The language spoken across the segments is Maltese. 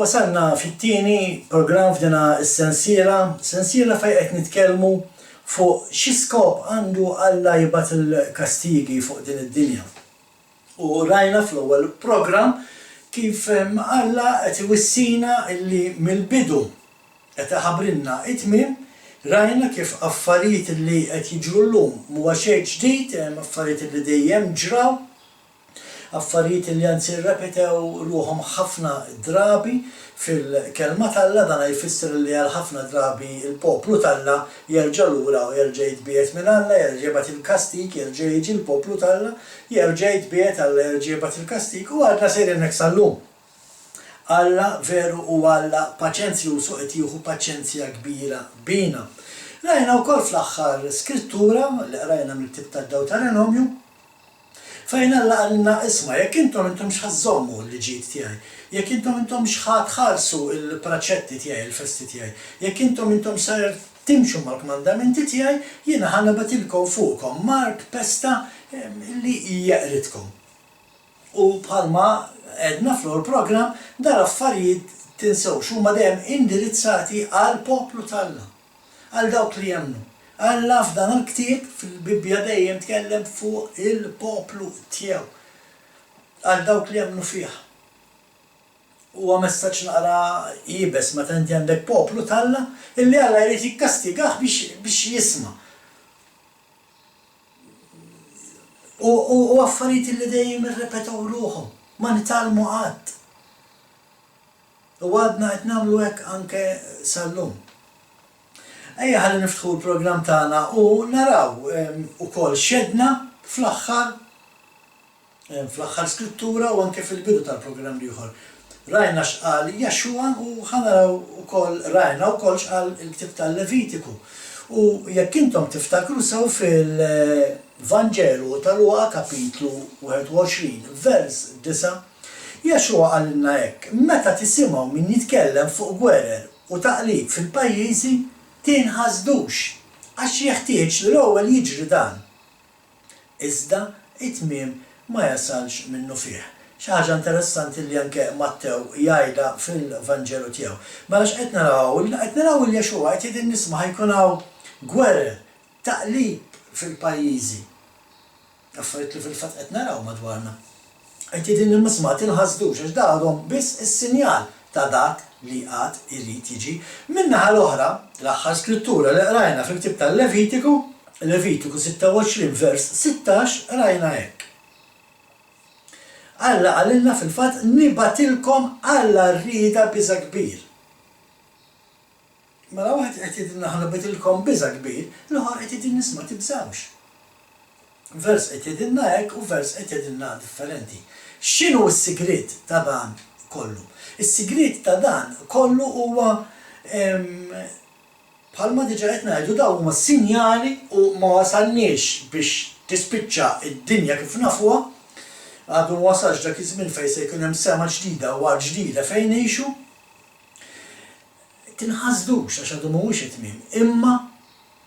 Wasalna fit-tieni programm f'dina s-sensiela fejn qed nitkellmu fuq xi skop għandu Alla jibgħat il-kastigi fuq din id-dinja. U rajna fl-ewwel programm kif Alla qed iwissina illi mill-bidu qed iħabbrilna it-tmiem, rajna kif affarijiet li qed jiġru llum mhuwa xejn ġdid, hemm affarijiet li dejjem ġraw, affarijiet li anzi rrepetew ruhom ħafna drabi fil-kelma tal-Alla, dan jfisser li għal ħafna drabi il-poplu tal-Alla jerġa' lura u jerġa' jitbiet minn Alla, jerġa' jibgħat il-kastig, jerġa' jiġi l-poplu tal-Alla, jerġa' jitbiet Alla, jerġa' jibgħat il-kastig u għadna sejrin hekk sal-lum. Alla veru u Alla paċenzjuż u qed jieħu paċenzja kbira bina. Rajna wkoll fl-aħħar skrittura li qrajna mill-ktieb tad-Dewteronomju fejn Alla għalna isma' jekk intom x'ħażommu l-liġijiet tiegħi, jekk intom x'ħatħallsu l-praċetti tiegħi, il-festi tiegħi, jekk intom ser timxu mal-kmandamenti tiegħi, jiena ħanabatilkom fuqkom mark pesta li jeqritkom. U bħalma għedna fl-programm dar affarijiet tinsewx huma dejjem indirizzati għal poplu tal-Alla, għal dawk li jemmnu. Alla f'dan il-ktieb fil-Bibbja dejjem tkellem fuq il-poplu tiegħu, għal dawk li jemmnu fih. Huwa messaġġ naqra jibes meta inti għandek poplu tal-Alla illi Alla jrid jikkastigah biex jisma'. U affarijiet li dejjem irrepetew ruhom, ma nitalmu qatt. U għadna qed nagħmlu hekk anke sal-lum. Ejja ħalli niftħu l-programm tagħna u naraw ukoll xedna fl-aħħar skrittura u anke fil-bidu tal-programm ieħor. Rajna x'qal Jaxxua u ħanaraw ukoll rajna wkoll x'qal il-ktieb tal-Levitiku. U jekk intom tiftakru sew fil-Vanġelu tal-Luqa kapitlu 21 vers 9, Jaxxua qalilna hekk: meta tisimgħu min jitkellem fuq gwerer u taqlib fil-pajjiżi tinħasdux għax jeħtieġ li l-ewwel jiġri dan. Iżda it-tmiem ma jasalx minnu fih. Xi ħaġa interessanti li anke Mattew jgħidha fil-Vanġelu tiegħu. Mela x'qed naraw li Jaxxua qed jgħid in-nies ħajkun hawn gwerer, taqlib fil-pajjiżi. Affarijiet li fil-fatt qed naraw madwarna. Qed jgħid in-nies ma tinħasdux għax għadhom biss is-sinjal ta' dak li għad irrid jiġi. Min-naħa l-oħra, l-aħħar skrittura li qrajna fil-ktieb tal-Levitiku, Levitiku 26 vers 16, rajna hekk. Alla qalilna fil-fatt nibatilkom Alla rrieda biża' kbir. Mela waħed qed jgħidilna ħanibatilkom biża' kbir, l-oħor qed jgħid in-nies ma tibżawx. Vers qed jgħidilna hekk u vers qed jgħidilna differenti. X'inhu s-sigriet ta' dan kollu? Is-sigriet ta' dan kollu huwa bħalma diġà qed ngħidu dawn huma sinjali u ma wasalniex biex tispiċċa id-dinja kif nafuha, għadu ma wasalx dak iż-żmien fejn se jkun hemm sema ġdida u art ġdida fejn ngħixu. Tinħasdux għax għadu mhuwiex it-tmiem, imma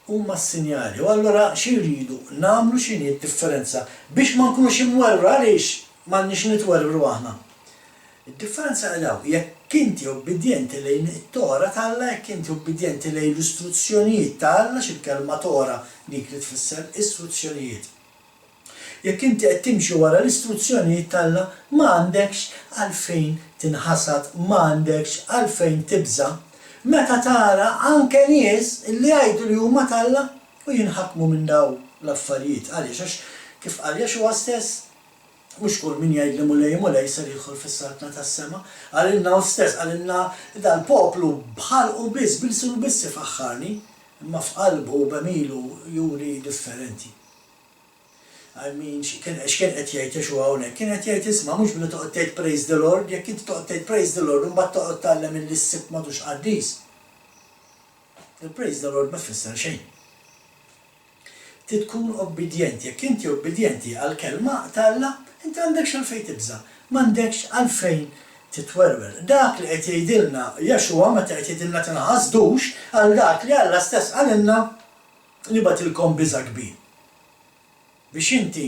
huma s-sinjali. U allura xi jridu nagħmlu x'inhi d-differenza biex ma nkunux imwerra għaliex m'għandniex nitwerru aħna. Id-differenza għadaw, jekk inti obbedjenti lejn it-Tora tal-Alla, jekk inti obbedjenti lejn l-istruzzjonijiet tal-Alla, x'il-kelma Tora dik li tfisser istruzzjonijiet. Jekk inti qed timxi wara l-istruzzjonijiet tal-Alla, ma għandekx għalfejn tinħasad, ma għandekx għalfejn tibża, meta tara anke nies li jgħidu li huma tal-Alla u jinħakmu minn daw l-affarijiet. Għaliex għax kif qal Jaxxua stess, mhux kull min jgħid li mulej ser jidħol fis-saltna tas-sema, għalilna hu stess għalilna dal-poplu bħalqu biss bilsu biss ifaħħarni, imma f'qalbu u bemilu juri differenti. X'kien qed jgħid Jaxxua hawnhekk? Kien qed jgħid isma' mhux billi toqgħod tgħid praise the Lord, jekk inti toqgħod tgħid praise the Lord u mbagħad toqgħod tgħallem illi s-sibt m'għadux qaddis. Il-praise the Lord ma tfisser xejn. Tkun obbedjenti, jekk inti obbedjenti għall-kelma tal-Alla, inti għandekx għalfejn tibża, m'għandekx għalfejn titwerwer. Dak li qed jgħidilna Jaxxua meta qed jgħidilna tinħasdux għal dak li Alla stess qalilna nibatilkom biża' kbir. Biex inti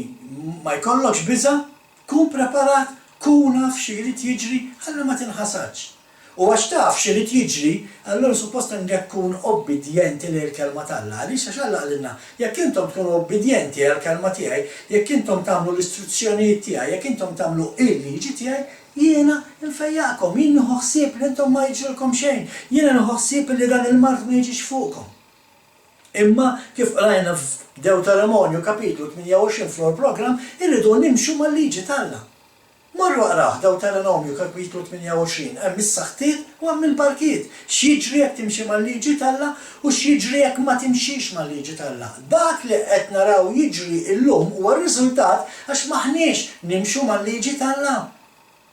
ma jkollokx biża', kun preparat, kun naf xi jrid jiġri ħalli ma tinħasadx. U għax taf x'irid jiġri, allura suppost għandek tkun obbedjenti lil kelma tal-Alla. Għaliex għax Alla għalilna, jekk intom tkunu obbedjenti għall kelma tiegħi, jekk intom tagħmlu l-istruzzjonijiet tiegħi, jekk intom tagħmlu il-liġi tiegħi, jiena nfejjaqkom, jien nieħu ħsieb li intom ma jiġrilkom xejn, jiena nieħu ħsieb li dan il-mart ma jiġix fuqkom. Imma kif rajna f'Dewteronomju kapitlu 28 fl program, irridu nimxu mal-liġi tal-Alla. Morru għaraħ Dewteronomju kapitlu 28, hemm is-saħħtiet u hemm il-barkiet. X'jiġri jekk timxi mal-liġi tal-Alla u x'jiġri jekk ma timxix mal-liġi tal-Alla. Dak li qed naraw jiġri llum huwa r-riżultat għax maħniex nimxu mal-liġi tal-Alla.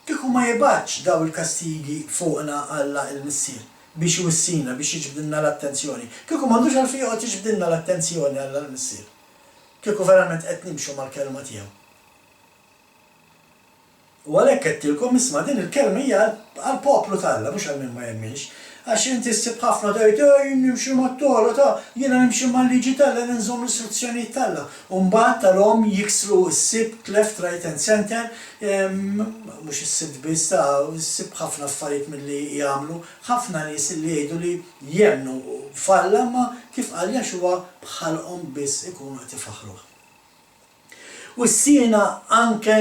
Kieku ma jibatx daw il-kastigi fuqna Alla il-Missier biex wissina, biex jiġbdilna l-attenzjoni. Kieku m'għandux għalfejn joqgħod jiġbdilna l-attenzjoni Alla l-Missier. Kieku verament qed nimxu mal-kelma tiegħu. U għalhekk qedtilkom isma' din il-kelma hija għall-poplu tal-Alla mhux għal min ma jemminx. Għax inti ssib ħafna tgħid nimxu mat-Tora jiena nimxi mal-liġi tal-Alla ninżomm l-istruzzjonijiet tal-Alla. U mbagħad talhom jiksru s-sibt left, right and center, mhux is-sibt biss s-sibt ħafna affarijiet milli jagħmlu, ħafna nies li jgħidu li jemmnu falla ma kif qal jax huwa bħalhom biss ikunu qed ifaħruh. U ssina anke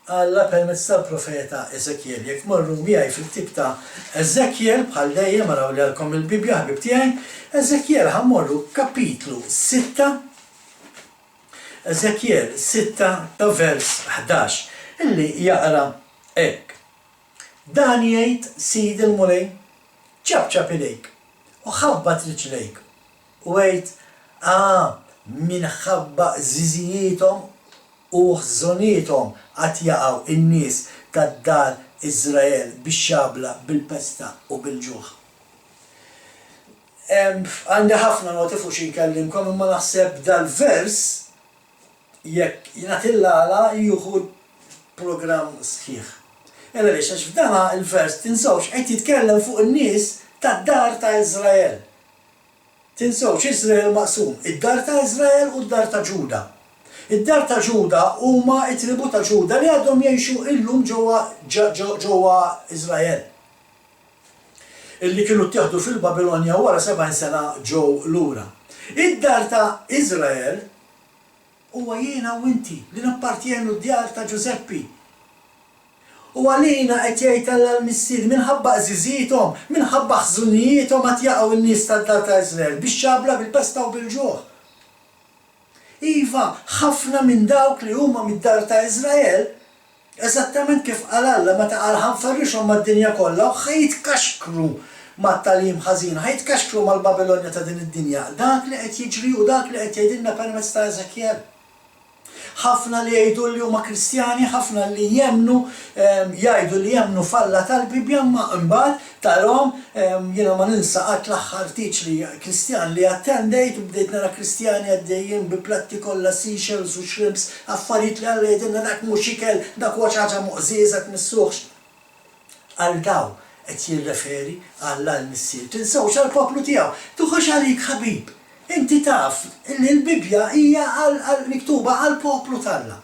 Alla permezz tal-profeta Eżekiel, jekk morru miegħi fil-tip ta' Eżekiel bħal dejjem araw li għalkom il-Bibja ħbib tiegħi, Eżekiel ħammorru kapitlu 6, Eżekiel 6 ta' vers 11, illi jaqra hekk. Dan jgħid sid il-mulej, ċabċab idejk u ħabbat riġlejk u għid minħabba żiżijietom u ħżoniethom għat jaqgħu in-nies tad-dar Iżrael bix-xabla, bil-pesta u bil-ġuħ. Għandi ħafna notifu xi nkellimkom imma naħseb dal-vers jekk jingħatilla jieħu programm sħiħ. Ella lix għax f'dana il-vers tinsawx qed jitkellem fuq in-nies tad-dar ta' Iżrael. Tinsawx Iżrael maqsum, id-dar ta' Iżrael u d-dar ta' Ġuda. Id-dar ta' Ġuda huma t-tribu ta' Ġuda li għadhom jgħixu illum ġewwa Iżrael. Illi kienu ttieħdu fil-Babilonja wara 70 sena ġew lura. Id-dar ta' Iżrael huwa jiena u inti li nappartjenu d-djar ta' Ġuseppi. U għalina qed jgħid Alla l-Missier minħabba żiżiethom, minħabba ħżunijiethom qed jaqgħu n-nies tad-dar ta' Iżrael bix-xabla, bil-pesta u bil-ġuħ. Iva, ħafna minn dawk li huma mid-dar ta' Iżrael, eżattament kif qal Alla meta qal ħanfarrixhom mad-dinja kollha u ħajtkaxkru mat-tagħlim ħażin, ħajtkaxkru mal-Babilonja ta' din id-dinja. Dak li qed jiġri u dak li qed jgħidilna permezz ta' Eżekiel. Ħafna li jgħidu li huma Kristjani, ħafna li jemnu jgħidu li jemnu falla tal-Bibja ma imbagħad tarhom jiena ma ninsa qatt l-aħħar tiċli Kristjan li attendejt u bdejt nara Kristjani għaddejjin bi platti kollha seashells u shrimps, affarijiet li Alla jgħidilna dak mhux ikel, dak huwa xi ħaġa muqżiża tmissuhx. Għal daw qed jirreferi Alla l-Missier. Tinsewx għall-poplu tiegħu, tuħux għalik ħabib. Inti taf li l-Bibja hija miktuba għall-poplu tal-Alla.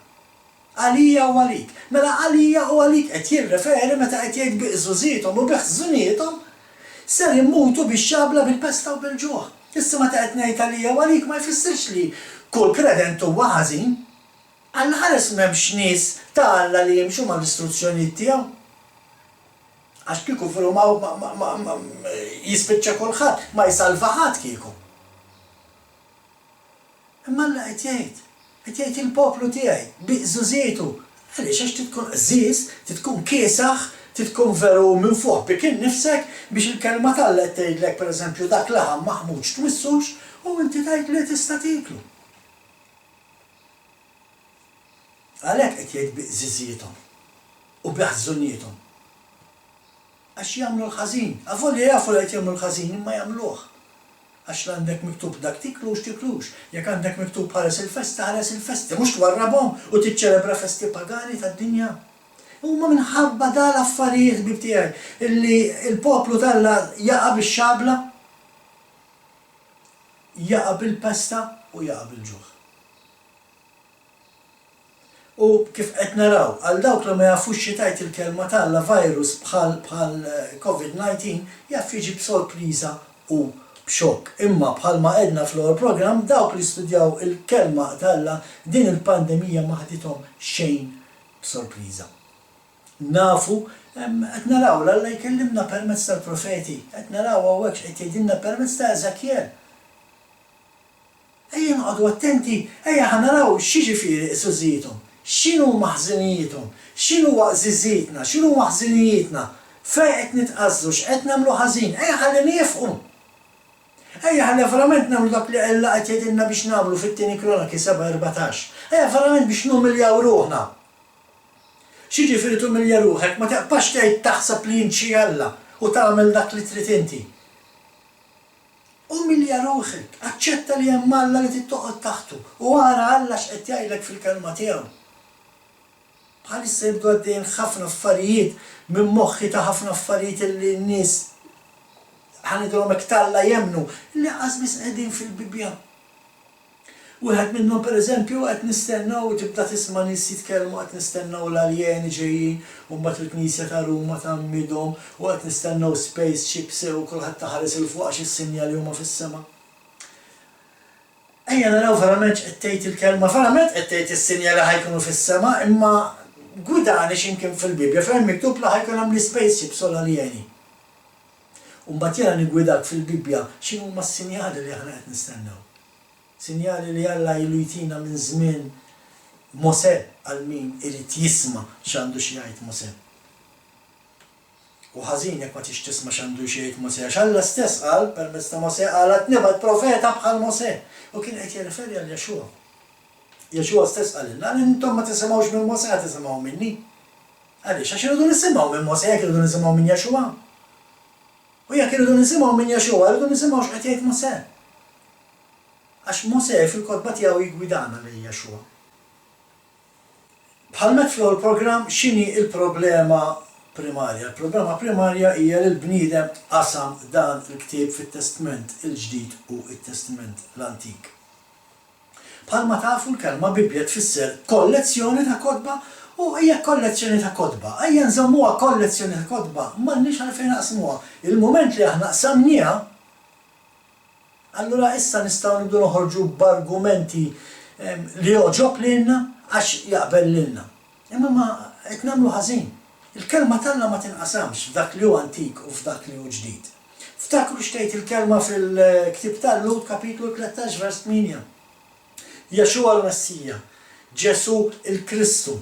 Għalija u għalik. Mela għalija u għalik qed jirreferi meta qed jgħid biqżużiethom u biħżuniethom ser immutu bix-xabla, bil-pesta u bil-ġuħ. Issa meta qed ngħid għalija u għalik ma jfissirx li kull kredent huwa ħażin. Alla ħares m'hemmx nies ta' Alla li jimxu mal-istruzzjonijiet tiegħu. Għax kieku veru jispiċċa kulħadd, ma jsalva ħadd kieku. Imma Alla qed jgħid il-poplu tiegħi biqżużietu. Għaliex għax titkun qżiż, titkun kiesaħ, titkun veru minn fuq bik innifsek biex il-kelma tal-Alla qed tgħidlek pereżempju dak laħam maħmudx twissux u inti tgħid li tista' tiklu. Għalhekk qed jgħid biqżiżiethom u biħżuniethom. Għax jagħmlu l-ħażin, avolja jafu li qed jagħmlu l-ħażin imma jagħmluh. Għax għandek miktub dak tiklux, jekk għandek miktub ħares il-festi, mhux twarrabhom u tiċċelebra festi pagani tad-dinja. Huma minħabba dal-affarijiet bib tiegħi illi l-poplu tal-Alla jaqa' bix-xabla, jaqa' bil-pesta u jaqa' bil-ġuħ. U kif qed naraw, għal dawk li ma jafux xi tajt il-kelma tagħha virus bħal COVID-19 jaf jiġi b'sorpriża u b'xokk. Imma bħalma qedna fl-ewwel programm dawk li studjaw il-kelma tagħha din il-pandemija ma ħadithom xejn b'sorpriża. Nafu qed naraw l-Alla jkellimna permezz tal-profeti, qed naraw hawnhekk qed jgħidilna permezz ta' Eżekjel. Ejja noqogħdu attenti, ejja ħanaraw x'jiġifieri isużietom. X'inhu maħżinijithom, x'inhu żiżietna, x'inhu maħżinijietna, fejn qed nitqażżu, x'qed nagħmlu ħażin, ejja ħalli nifqu. Ejja ħalli verament nagħmlu dak li Alla qed jgħidilna biex nagħmlu fit-tieni Kroniki 7:14. Ejja verament biex numiljaw ruħna. X'jiġifieri tumilja ruħek, ma taqbax tgħid taħseb li inti Alla u tagħmel dak li trid inti. Umilja ruħek, aċċetta li hemm Alla li tittoqgħod taħtu u ara Alla x'qed jgħidlek fil-kelma tiegħu. Bħalissa jibdu għaddejjin ħafna affarijiet minn moħħi ta' ħafna affarijiet li n-nies ħanidhom hekk Alla jemnu li qasbis qegħdin fil-Bibja. Wieħed minnhom pereżempju qed nistennew tibda tisma' nies jitkellmu qed nistennew l-aljeni ġejjin u mbagħad il-Knisja ta' Ruma tammidhom u qed nistennew spaceships u kulħadd taħares il fuq għax is-sinjali huma fis-sema. Ejja naraw verament qed tgħid il-kelma, verament qed tgħid is-sinjali ħajkunu fis-sema, imma gwidani x'imkien fil-Bibja fejn miktub li ħajkun hemm l-spaceships u l-aljeni. U mbagħad jiena nigwidak fil-Bibja x'inhu huma s-sinjali li aħna qed nistennew. Sinjali li Alla ilu jtina minn żmien Mosè għal min irid jisma' x'għandu xi jgħid Mosè. U ħażin jekk ma tix tisma' x'għandu xi jgħid Mosè għax Alla stess qal permezz ta' Mosè qal qed nibgħat profeta bħal Mosè u kien qed jirreferi għal Jexua. Jexua stess qalilna għal intom ma tisimgħux minn Mosè qed tisimgħu minni. Għaliex għax irridu nisimgħu minn Mosè jekk irridu nisimgħu minn Jexua. U jekk irridu nisimgħu minn Jexua, irridu nisimgħu x'qed jgħid Mosè. Għax Mosè fil-kotba tiegħu jgwidana li Jexua. Bħalmet fl-ewwel programm x'inhi l-problema primarja. Il-problema primarja hija li l-bniedem qasam dan il-ktieb fit-Testament il-Ġdid u t-Testament l-Antik. Bħalma tafu l-kelma Bibja tfisser kollezzjoni ta' kotba u hija kollezzjoni ta' kotba. Ejja nżammuha kollezzjoni ta' kotba, m'għandniex għalfejn naqsmuha. Il-mument li aħna qsamniha, allura issa nistgħu nibdu noħorġu b'argumenti li joġob lilna għax jaqbel lilna. Imma ma qed nagħmlu ħażin. Il-kelma tagħna ma tinqasamx f'dak li hu antik u f'dak li hu ġdid. Ftakru xtejt il-kelma fil-Ktieb tal-Lut kapitlu 13 vers 8. Jexua l-Messija, Ġesu il-Kristu,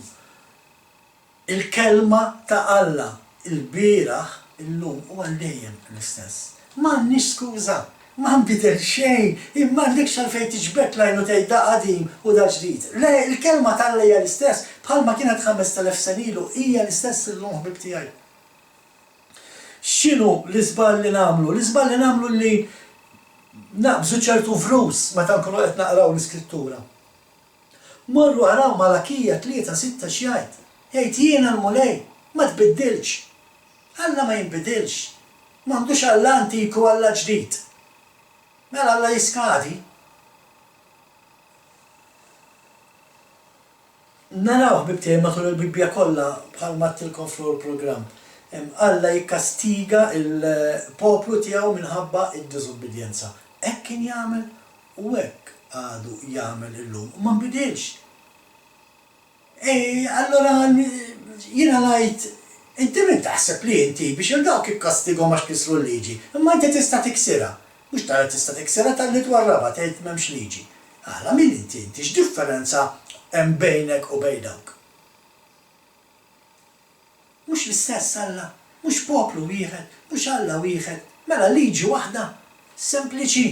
il-kelma ta' Alla, il-bieraħ, illum u għal-dejjem l-istess. M'għandniex skuża, ma nbidel xejn, imma m'għandekx għalfejn tiġbed lajnu tgħid da qadim u da ġdid. Le, il-kelma tal-Alla hija l-istess, bħalma kienet 5000 sen ilu, hija l-istess illum ħbib tiegħi. X'inhu l-iżball li nagħmlu? L-iżball li nagħmlu li naqbżu ċertu vrus meta nkunu qed naqraw l-Iskrittura. Morru araw Malakija 3:6 x'jgħid. Jgħid jiena l-mulej, ma tbiddilx. Alla ma jinbidilx. M'għandux Alla antiku Alla ġdid. Mela Alla jiskadi. Naraw ħbibtiegħi matul il-Bibja kollha bħalma tilkom fl-programm. Alla jikkastiga il-poplu tiegħu minħabba id-diżobbedjenza. Hekk kien jagħmel u hekk għadu jagħmel illum u ma nbidilx. Allora jiena ngħid inti min taħseb li inti biex il dawk ikkastighom għax kisru l-liġi, imma inti tista' tiksirha. Mhux tara tista' tiksirha talli twarraba tgħid m'hemmx liġi. Alla min inti x'differenza hemm bejnek u bejn dawk? Mhux l-istess Alla, mhux poplu wieħed, mhux Alla wieħed, mela liġi waħda, sempliċi.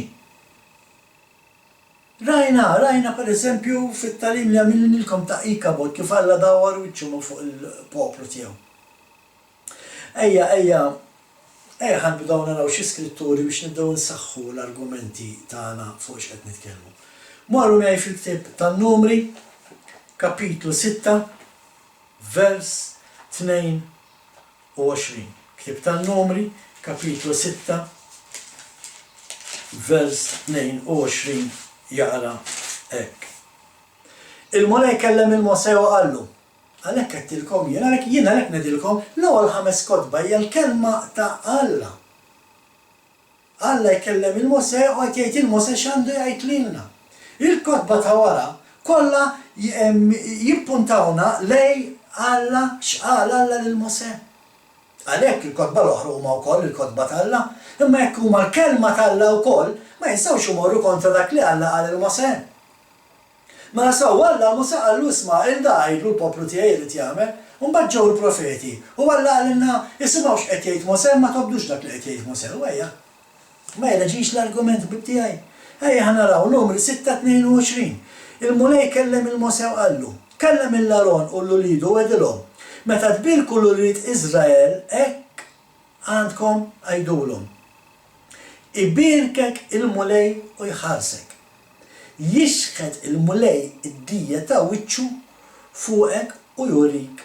Rajna per eżempju fit-talim li għamilnilkom ta' Ikabod kif Alla dawar wiċċhom fuq il-poplu tiegħu. Ejja ħanbdew naraw xi skritturi biex nibdew nsaħħu l-argumenti tagħna fuq x'qed nitkellmu. Morru miegħi fil-ktieb tan-Numri, kapitlu 6, vers 22. Ktieb tan-Numri, kapitlu 6, vers 22 jaqra hekk. Il-Mulej kellem il-Mosè u qallu. Għalhekk għedtilkom jien, għalhekk ngħidilkom l-ewwel 5 kotba hija l-kelma ta' Alla. Alla jkellem il-Mosè u qed jgħid il-Mosè x'għandu jgħid lilna. Il-kotba ta' wara kollha jippuntawna lej Alla x'qal Alla lill-Mosè. Għalhekk il-kotba l-oħra huma wkoll il-kotba ta' Alla, imma jekk huma l-kelma ta' Alla wkoll ma jistgħux imorru kontra dak li Alla qal il-Mosè. Ma nasaw Alla Mosè qallu isma' il-da jgħidlu l-poplu tiegħi irid jagħmel, u mbagħad ġew il-profeti. U Alla qalilna isimgħu x'qed jgħid Mosè ma tobdux dak li qed jgħid Mosè u ejja. Ma jreġix l-argument bib-tiegħi. Ejja ħanaraw numri 6:22. Il-Mulej kellem il-Mosè u qallu, kellem il-Aron u l-Ulidu u għedilhom. Meta tbilku l-Ulied Iżrael hekk għandkom għajdulhom. Ibirkek il-Mulej u jħarsek. Jixħed il-Mulej id-dija ta' wiċċu fuqek u jurik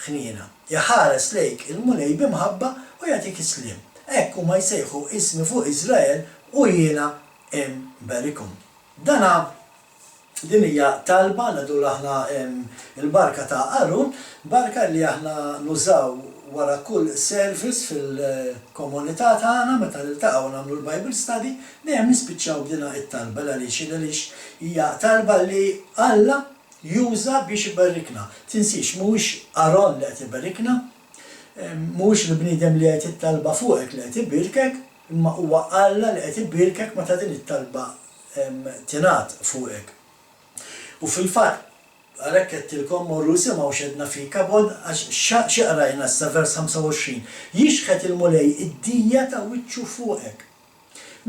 ħniena. Jaħares lejk il-Mulej bimħabba u jagħtik islim. Hekk huma jsejħu ismi fuq Iżrael u jiena imberikum. Dana din hija talba nagħdu aħna il-barka ta' Arun, barka li aħna nużaw wara kull service fil-komunità tagħna meta niltaqgħu nagħmlu l-Bible study dejjem nispiċċaw b'dina it-talba għaliex hija talba li Alla juża biex ibarrikna. Tinsix mhuwiex Aron li qed ibarrikna, mhuwiex il-bniedem li qed it-talba fuqek li qed ibirkek, imma huwa Alla li qed ibirkek meta din it-talba tingħat fuqek. U fil-fatt għalhekk qedtilkom morru simgħu x'edna fika bod għax x'qrajna sa vers 25. Jixħed il-Mulej id-dija ta' wiċċu fuqek.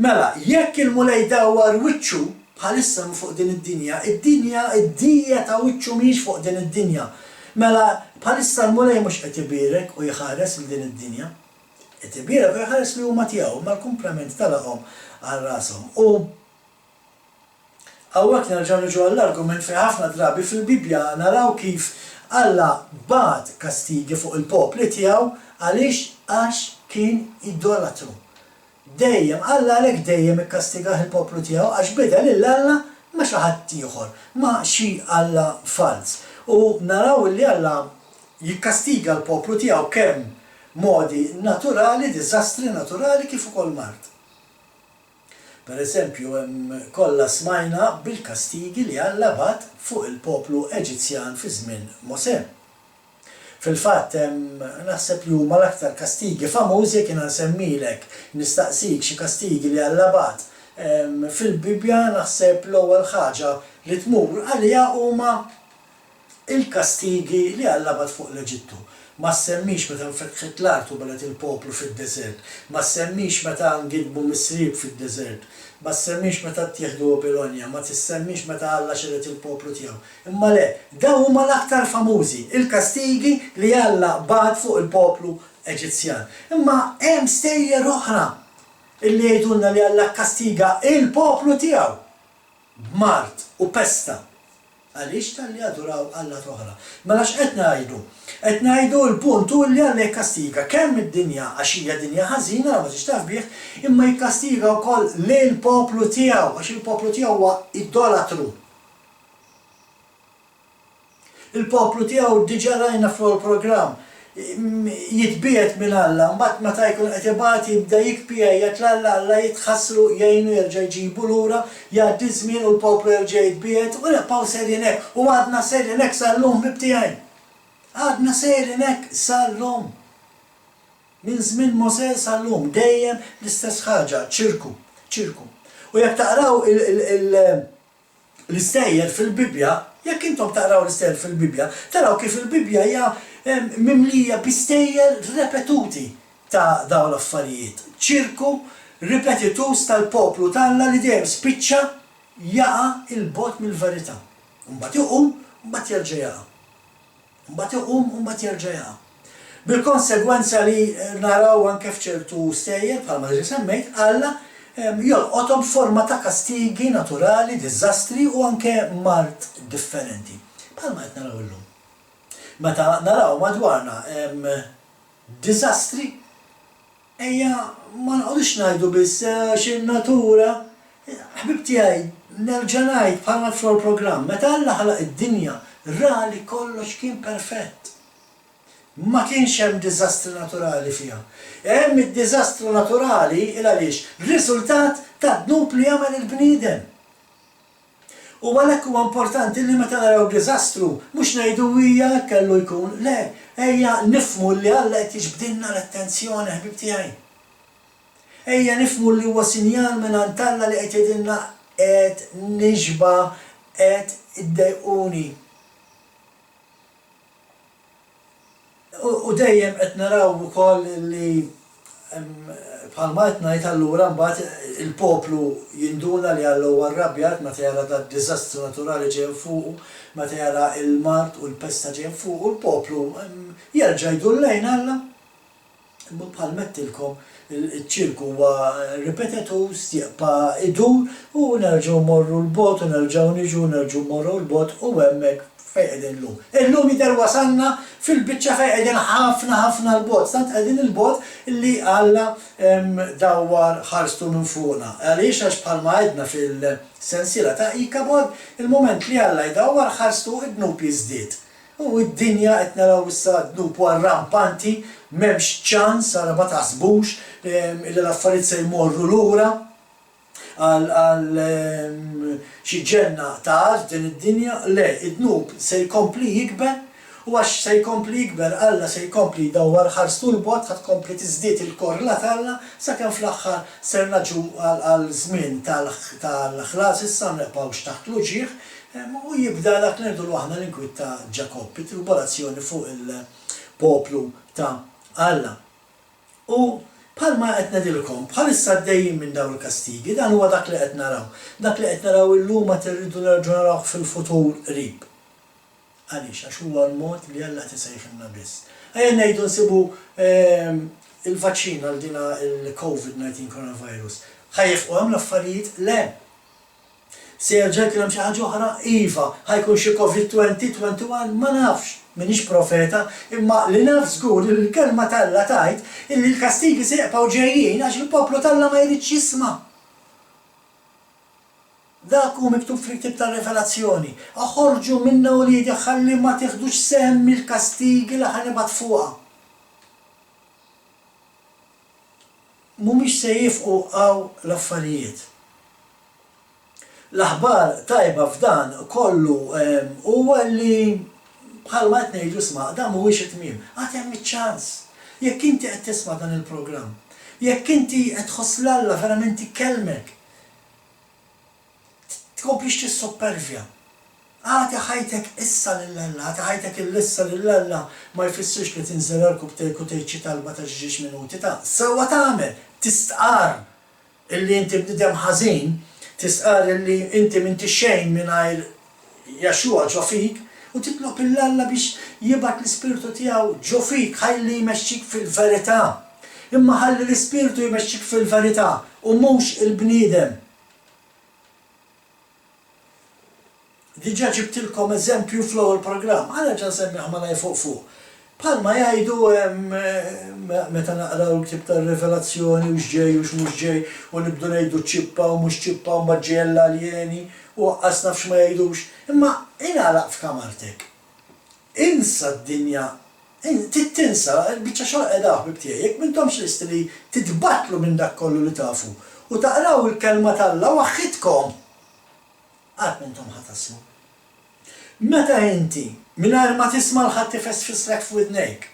Mela, jekk il-Mulej dawwar wiċċu bħalissa fuq din id-dinja, id-dija ta' wiċċu mhix fuq din id-dinja. Mela, bħalissa l-Mulej mhux qed ibirek u jħares il din id-dinja. Qed ibirek u jħares li huma tiegħu mal-kumplament talaqhom għal rashom. U għawek nerġaw niġu għall-argument fi ħafna drabi fil-Bibja naraw kif Alla bat kastigi fuq il-popli tiegħu għaliex għax kien idolatru. Dejjem Alla għalhekk dejjem ikkastigaħ il-poplu tiegħu għax bidel lill-Alla ma xi ħadd ieħor, ma xi Alla fals. U naraw li Alla jikkastiga l-poplu tiegħu kemm modi naturali, diżastri naturali kif ukoll mart. Per eżempju, kollha smajna bil-kastigi li Alla bat fuq il-poplu Eġizzjan fi żmien Mosè. Fil-fatt naħseb li huma l-aktar kastigi famużi kien nsemmilek nistaqsik xi kastigi li Alla bat. Fil-Bibja naħseb l-ewwel ħaġa li tmur għalija huma il-kastigi li Alla bat fuq l-Eġittu. Ma semmix meta nfetħet l-artu balet il-poplu fid-deżert, ma semmix meta ngidbu misrib fid-deżert, ma semmix meta tieħdu Babilonja, ma tissemmix meta Alla xedet il-poplu tiegħu. Imma le, dawn huma l-aktar famużi, il-kastigi li Alla bat fuq il-poplu Eġizzjan. Imma hemm stejjer oħra illi jgħidulna li Alla kastiga il-poplu tiegħu b'mart u pesta. Għaliex tal-li aduraw Alla toħra. Mela x'qed ngħidu? Qed ngħidu l-punt hu li Alla jikkastiga kemm id-dinja għax hija dinja ħażina ma tix taf bih, imma jikkastiga wkoll lill-poplu tiegħu għax il-poplu tiegħu huwa idolatru. Il-poplu tiegħu diġà rajna fl-programm jitbiet minn Alla, mbagħad meta jkun qed ibati jibda jikpija jgħid Alla jitħassru jgħinu jerġa' jġibu lura, jgħaddi żmien u l-poplu jerġa' jitbiet u nibqgħu sejrin hekk u għadna sejrin hekk sal-lum bibtiegħi. Għadna sejrin hekk sal-lum. Minn żmien Mosè sal-lum dejjem l-istess ħaġa, ċirku. U jekk taqraw l-istejjer fil-Bibja, jekk intom taqraw l-istejjer fil-Bibja, taraw kif il-Bibja hija mimlija bistejjer repetuti ta' dawn l-affarijiet. ċirku ripetitus tal-poplu tagħna li dejjem spiċċa jaqa' il-bot mill-verità. Mbagħad iqum, mbagħad jerġa' jaqa'. Mbagħad iqum u mbagħad jerġa' jaqa'. Bil-konsegwenza li naraw anke f'ċertu stejjer bħalma diġà semmejt, Alla jolqothom forma ta' kastigi naturali, diżastri u anke mart differenti. Bħalma qed naraw illum. Meta naraw madwarna diżastri, ejja ma nqogħdux ngħidu biss xi natura, ħbib tiegħi nerġa' ngħid bħalma floor programm, meta Alla ħalaq id-dinja ra li kollox kien perfett. Ma kienx hemm diżastri naturali fiha. Hemm id-diżastru naturali il għaliex riżultat ta' dnub li jagħmel il-bniedem. U għalhekk huwa importanti li meta naraw diżastru mhux ngħidu hija kellu jkun, le, ejja nifhmu li Alla qed jiġbdilna l-attenzjoni ħbib tiegħi. Ejja nifhmu li huwa sinjal minn Alla li qed jgħidilna qed niġba qed iddejquni. U dejjem qed naraw ukoll li bħalma qed ngħid allura mbagħad il-poplu jinduna li Alla huwa arrabjat meta jara d-diżastru naturali ġej fuqu, meta jara l-mart u l-pesta ġej fuqu, il-poplu jerġa' jdur lejn Alla. Bħal mettilkom il-ċirku huwa ripetetus, jaqpa' idur u nerġgħu morru l-bot u nerġgħu niġu nerġgħu morru l-bot u hemmhekk fejn qegħdin illum. Illum jidher wasalna fil-biċċa fejn qegħdin ħafna l-bot. Stant qegħdin il-bot illi Alla dawwar ħarstu minn fuqna. Għaliex għax bħalma għedna fil-sensiela ta' Ikabod, il-moment li Alla jdawwar ħarstu id-dnub jiżdied. U d-dinja qed naraw issa dnub rampanti, m'hemmx ċans ara ma taħsbux li l-affarijiet se jmorru lura għal xi ġenna ta' din id-dinja, le, id-dnub se jkompli jikber u għax se jkompli jikber Alla se jkompli jdawwar ħarstu l-bot ħadd tkompli tiżdied il-korla Alla sakemm fl-aħħar ser naġu għal żmien tal-ħlas issa nibqgħux taħt l-uġigħ u jibda dak li ngħidu aħna l-inkwiet ta' Ġakob, it-tribolazzjoni fuq il-poplu ta' Alla. U bħalma qed ngħidilkom, bħalissa għaddejjin minn dawn il-kastigi, dan huwa dak li qed naraw. Dak li qed naraw illum qed irridu nerġgħu narawh fil-futur qrib. Għaliex għax huwa l-mod li Alla qed isejħilna biss. Ejja ngħidu nsibu il-vaċċin għal dina il-COVID-19 coronavirus. Ħajjefqu hemm l-affarijiet? Le. Se jerġa' jkun hemm xi ħaġa oħra, iva, ħajkun xi COVID-2021 ma nafx. Minix profeta, imma li naf żgur il-kelma tal-Alla tajt illi l-kastigi se jibqgħu ġejjin għax il-poplu tal-Alla ma jridx jisma'. Dak hu miktub fil-ktieb tar-Revelazzjoni. Aħorġu minna wliedi ħalli ma tieħdux sehem mill-kastigi li ħanibgħat fuqha. Mhumiex se jifqu għaw l-affarijiet. L-aħbar tajba f'dan kollu huwa li bħalma qed ngħidu isma' dan mhuwiex it-tmiem, għad hemm iċ-ċans. Jekk inti qed tisma' dan il-programm, jekk inti qed tħoss l-Alla verament ikellmek, tkomplix tissoppervja. Għati ħajtek issa lill-Alla, għati ħajtek il-issa lill-Alla ma jfissirx li tinżelarku b'tejċi talba ta' ġiex minuti ta' sewwa tagħmel, tistqar illi inti bnidem ħażin, tistqar illi inti m'inti xejn mingħajr Jaxua ġo fik, u titlob il-Alla biex jibgħat l-Ispirtu tiegħu ġo fik ħalli jmexxik fil-verità. Imma ħalli l-Ispirtu jmexxik fil-verità u mhux il-bniedem. Diġà ġibtilkom eżempju fl-ewwel programm, ħa nerġa' nsemmiħ malaj fuq. Bħalma jgħidu meta naqraw l-ktieb tar-Revelazzjoni u x'ġej u x'mhux ġej u nibdu ngħidu ċippa u mhux ċippa u maġġiella aljeni u qas nafx ma jgħidux. Imma ingħalaq f'kamartek. Insa d-dinja, tinsa, biċċa xogħol qiegħda ħbib tiegħi, jekk m'intomx lesti li titbattlu minn dak kollu li tafu u taqraw il-kelma tal-Alla waħħitkom. Qatt m'intom ħatasmu. Meta inti mingħajr ma tisma' l-ħadd tifess fisrek f'widnejk,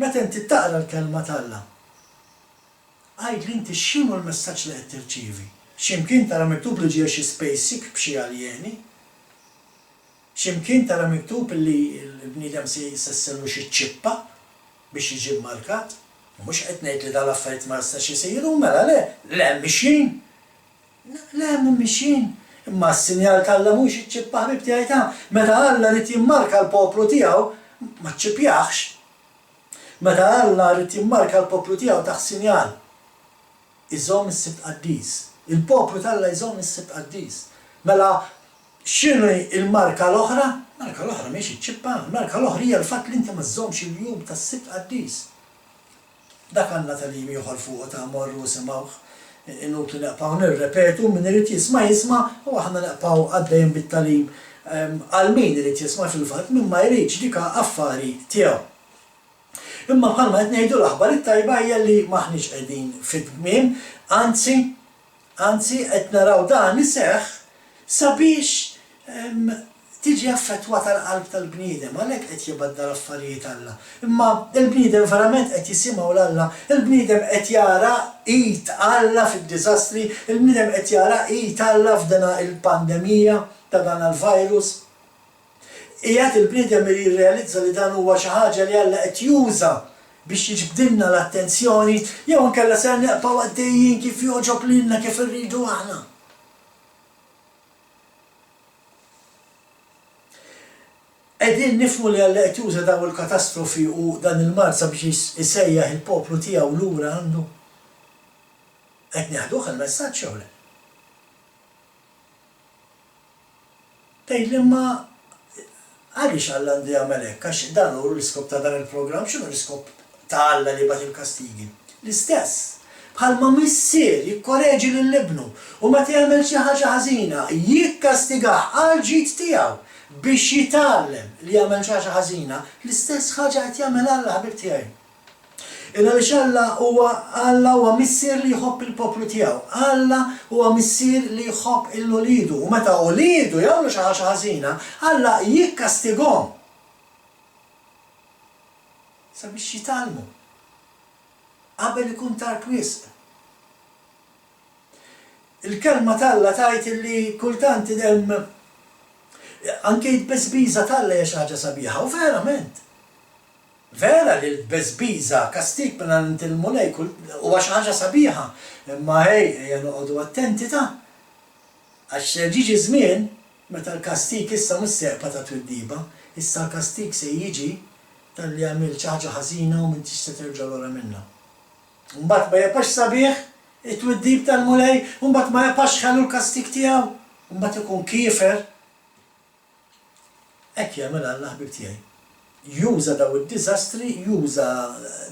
meta inti taqra l-kelma tal-Alla, għajdli inti x'inhu l-messaġġ li qed tirċievi. X'imkien tara miktub li ġie xi spaceship b'xi aljeni, x'imkien tara miktub li l-bniedem se jsessellu xi ċippa biex jiġi mmarkat, mhux qed ngħid li dal-affarijiet ma jistax isiru mela le mixin. Le mixin. Imma s-sinjal tal-Alla mhux iċ-ċippa ħbib tiegħi ta' meta Alla rid jimmarka l-poplu tiegħu ma ċċippjaħx. Meta Alla rid jimmarka l-poplu tiegħu taħt sinjal. Iżomm is-sibt qaddis. Il-poplu tal-Alla jżomm is-sibt qaddis. Mela x'inhi l-marka l-oħra? Marka l-oħra mhix iċ-ċippa, marka l-oħra hija l-fatt li inti ma żżommx il-jum tas-sibt qaddis. Dak għandna tal-iem ieħor fuq ta' morru simgħuh inutli naqpaw nirrepetu min irid jisma' jisma' u aħna naqpaw għaddejjem bit-talim għal min irid jisma' fil-fatt min ma jridx dik affari tiegħu. Imma bħalma qed ngħidu l-aħbar it-tajba hija li maħniex qegħdin fit-tmiem, anzi qed naraw dan iseħħ sabiex tiġi affettwata l-qalb tal-bniedem, għalhekk qed jibadda l-affarijiet Alla. Imma l-bniedem verament qed jisimgħu l-Alla, il-bniedem qed jara id Alla fid-diżastri, il-bniedem qed jara id Alla f'dana il-pandemija ta' dan il-virus. Qiegħed il-bniedem jirrealizza li dan huwa xi ħaġa li Alla qed juża biex jiġbdilna l-attenzjoni jew inkella se neqgħu għaddejjin kif jogħġob lilna kif irridu aħna. Qegħdin nifhmu li Alla qed juża dawn il-katastrofi u dan il-marza biex isejjaħ il-poplu tiegħu lura għandu. Qed nieħduh il-messaġġ jew le. Tgħidli imma għaliex Alla għandu jagħmel hekk għax dan hu l-iskop ta' dan il-programm, x'inhu l-iskop ta' Alla li bagħat il-kastigi? L-istess. Bħalma missier jikkoreġi lill-ibnu u meta jagħmel xi ħaġa ħażina jikkastigah għal ġid tiegħu biex jitgħallem li jagħmel xi ħaġa ħażina, l-istess ħaġa qed jagħmel Alla ħabib tiegħi. Għaliex Alla huwa missier li jħobb il-poplu tiegħu. Alla huwa missier li jħobb il-ulidu. U meta ulidu jagħmlu xi ħaġa ħażina, Alla jikkastigahom. Sabiex jitgħallmu. Qabel ikun tard wisq. Il-kelma tal-Alla tgħid li kultant anke l-beżbiża tal-Alla hija xi ħaġa sabiħa u verament. Vera li l-beżbiża kastik minn il-mulej huwa xi ħaġa sabiħa, imma ejja noqogħdu attenti ta' għax ġiġi żmien meta l-kastik issa mhux seqpa ta' twiddiba, issa l-kastik se jiġi tal-li għamil xi ħaġa ħażina u m'intix se terġa' lura minnha. Mbagħad ma jibqax sabiħ it-twiddib tal-mulej, u mbagħad ma jibqax ħallu l-kastik tiegħu, u mbagħad ikun kiefer. Hekk jagħmel Alla ħbib tiegħi. Juża daw id-diżastri, juża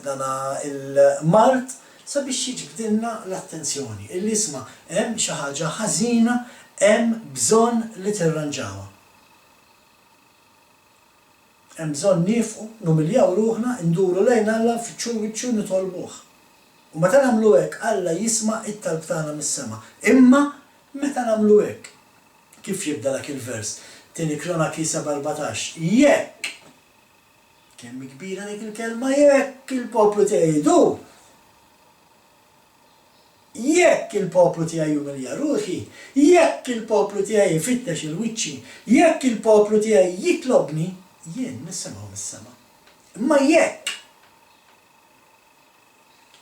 dana il-mart sabiex jiġbdilna l-attenzjoni. Illi isma' hemm xi ħaġa ħażina, hemm bżonn li tirranġawha. Hemm bżonn nifqu, numiljaw ruħna, nduru lejn Alla f'ċu nitolbuh. U meta nagħmlu hekk Alla jisma' it-talb tagħna mis-sema. Imma meta nagħmlu hekk, kif jibda dak il-vers? Tieni Kronaki 7:14. Jekk kemm kbira dik il-kelma jekk il-poplu tiegħi jdur. Jekk il-poplu tiegħi jumilja ruħi, jekk il-poplu tiegħi jfittex il-wiċċi, jekk il-poplu tiegħi jitlobni, jien nisimgħu mis-sema. Imma jekk.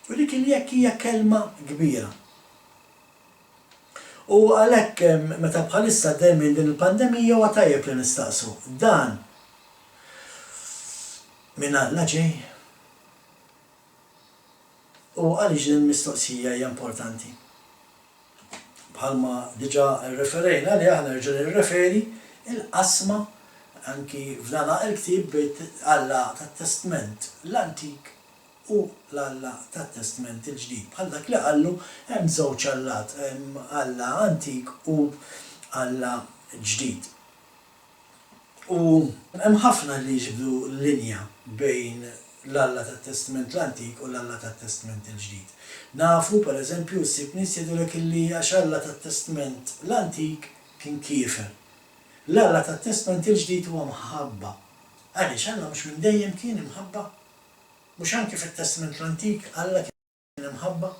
U dik il-jekk hija kelma kbira. U għalhekk meta bħalissa dejjem din il-pandemija huwa tajjeb li nistaqsu. Dan minn Alla ġej. U għaliex din il-mistoqsija hija importanti. Bħalma diġà rreferejna li aħna nerġa' nirreferi il-qasma anki f'dan il-ktieb bejn Alla tat-Testament l-Antik u l-Alla tat-Testament il-ġdid. Bħal dak li qallu hemm żewġ Allat, hemm Alla Antik u Alla ġdid. U hemm ħafna li jġibdu linja bejn l-Alla tat-Testament l-Antik u l-Alla tat-Testament il-ġdid. Nafu pereżempju ssib nies jgħidulek illi għax Alla tat-Testament l-Antik kien kiefer. L-Alla tat-Testament il-ġdid huwa mħabba. Għaliex Alla mhux minn dejjem kien imħabba? Mhux anke fit-Testament l-Antik Alla kien imħabba?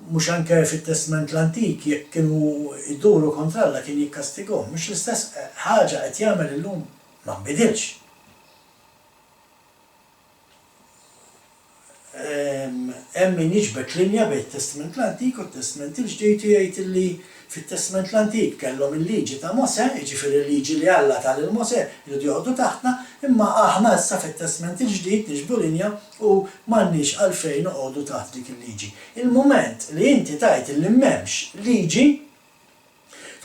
Mhux anke fit-Testament l-Antik jekk kienu jduru kontra Alla kien jikkastigahom, mhux l-istess ħaġa qed jagħmel illum ma nbidilx. Hemm min jiġbed linja bejn it-Testament l-Antik u t-Testament il-ġdid u jgħid illi fit-Testament l-Antik kellhom il-liġi ta' Mosè, jiġifieri il-liġi li Alla tal il-Mosè jridu joqgħdu taħtna, imma aħna issa fit-Testament il-ġdid niġbdu linja u m'għandniex għalfejn noqogħdu taħt dik il-liġi. Il-mument li inti tgħid illi m'hemmx liġi